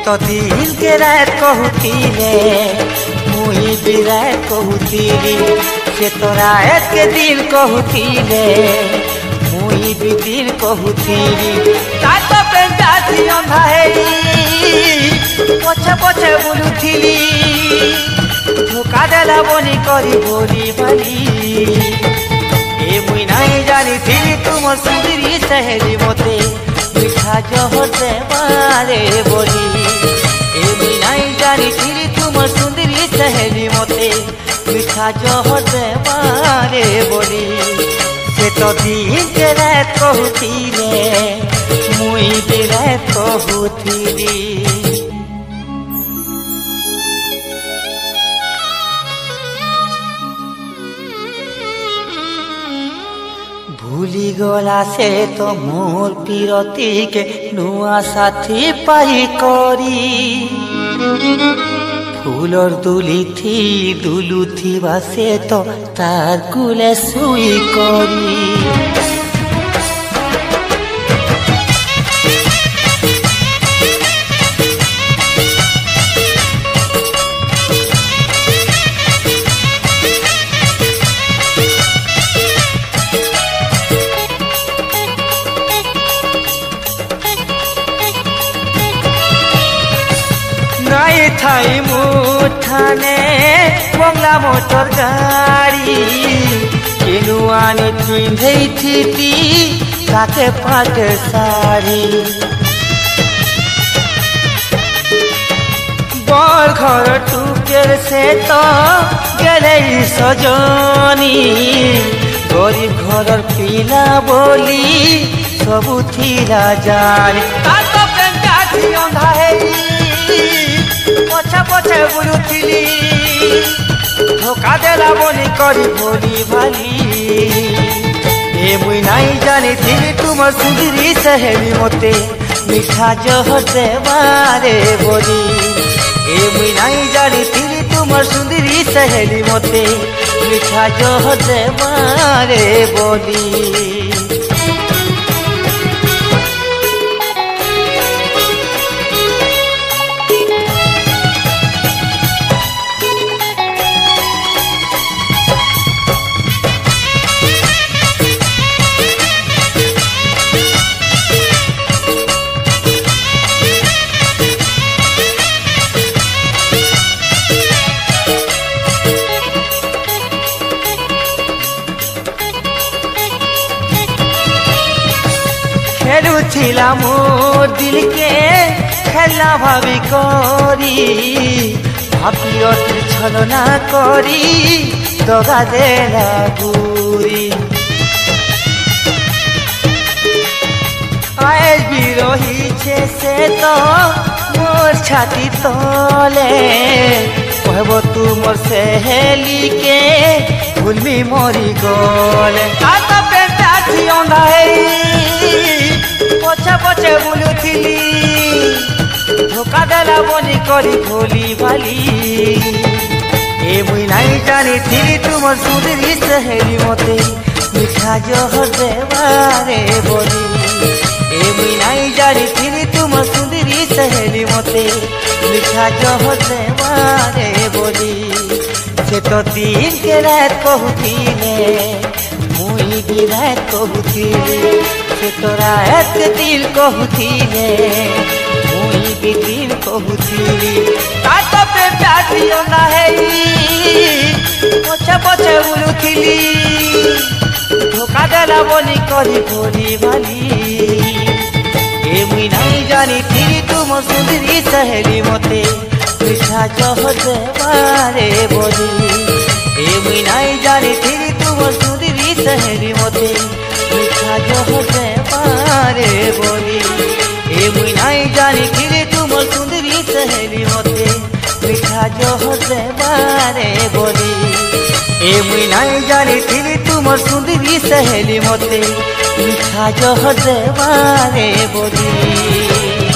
तो दिन के रात कहूतीले मुई भी रात कहूतीली से तो रात के दिन कहूतीले मुई भी दिन कहूतीली तातो पेंटा थी अंधाई पछे पछे बुलुथिली धोखा देला बनी करी बोली भली ए मुई नहीं जानी थी तुम सुंदरी सहेली मोते मिठा जहर देवारे बोली ए मुई नहीं जानी थी तुम सुंदरी सहेली मोते मिठा जहर देवारे बोली से तो दिन के रात कहूतीले मुई भी रात कहूतीली भूली गला से तो मोर पीरती के नुआ साथी पाई करी फूलर दुली थी बासे तो तार कुले सुई करी नहीं थाई मुठाने बंगला मोटर गाड़ी केनु आने पिंधे थी ताके पाट साड़ी बड़ घर टूकेर से तो गेले सजनी गरीब घर पीला बोली सबू थीरा जानी तातो पेंटा थी अंधाई पछे पछे बुलुथिली धोखा देला बनी करी बोली भाली ए मुई नहीं जानी थी तुम सुंदरी सहेली मोते मिठा जहर देवारे बोली ए मुई नहीं जानी थी तुम सुंदरी सहेली मोते मिठा जहर देवारे बोली खेलुथिला मोर दिल के खेला भावी करी भापियर छलना करी दगा देला गुरी आए भी रही से तो मोर छाती तले कहबो तू मोर सहेली के भूलमी मोरी गले तातो पेंटा थी अंधाई पछे पछे बुलुथिली धोखा देला बनी करी भोली भाली ए मुई नहीं जानी थी तुम सुंदरी सहेली मोते मिठा जहर देवारे बोली ए मुई नहीं जानी थी तुम सुंदरी सहेली मोते मिठा जहर देवारे बोली से तो दिन के रात कहूतीले मुई भी रात कहूतीली से तो रात दिल कहूतीले मुई भी दिल कहूतीली तातो पे प्यासियो नाही पछे पछे बुलुथिली धोखा देला बनी करी भोली भाली ए मुई नहीं जानी थी तुम सुंदरी सहेली मोते मिठा जहर देवारे बोली ए मुई नहीं जानी थी तुम सुंदरी सहेली मोते मिठा जहर देवारे बोली ए मुई नहीं जानी थी तुम सुंदरी सहेली मोते मिठा जहर देवारे बोली ए मुई नहीं जानी थी तुम सुंदरी सहेली मोते मिठा जहर देवारे बोली।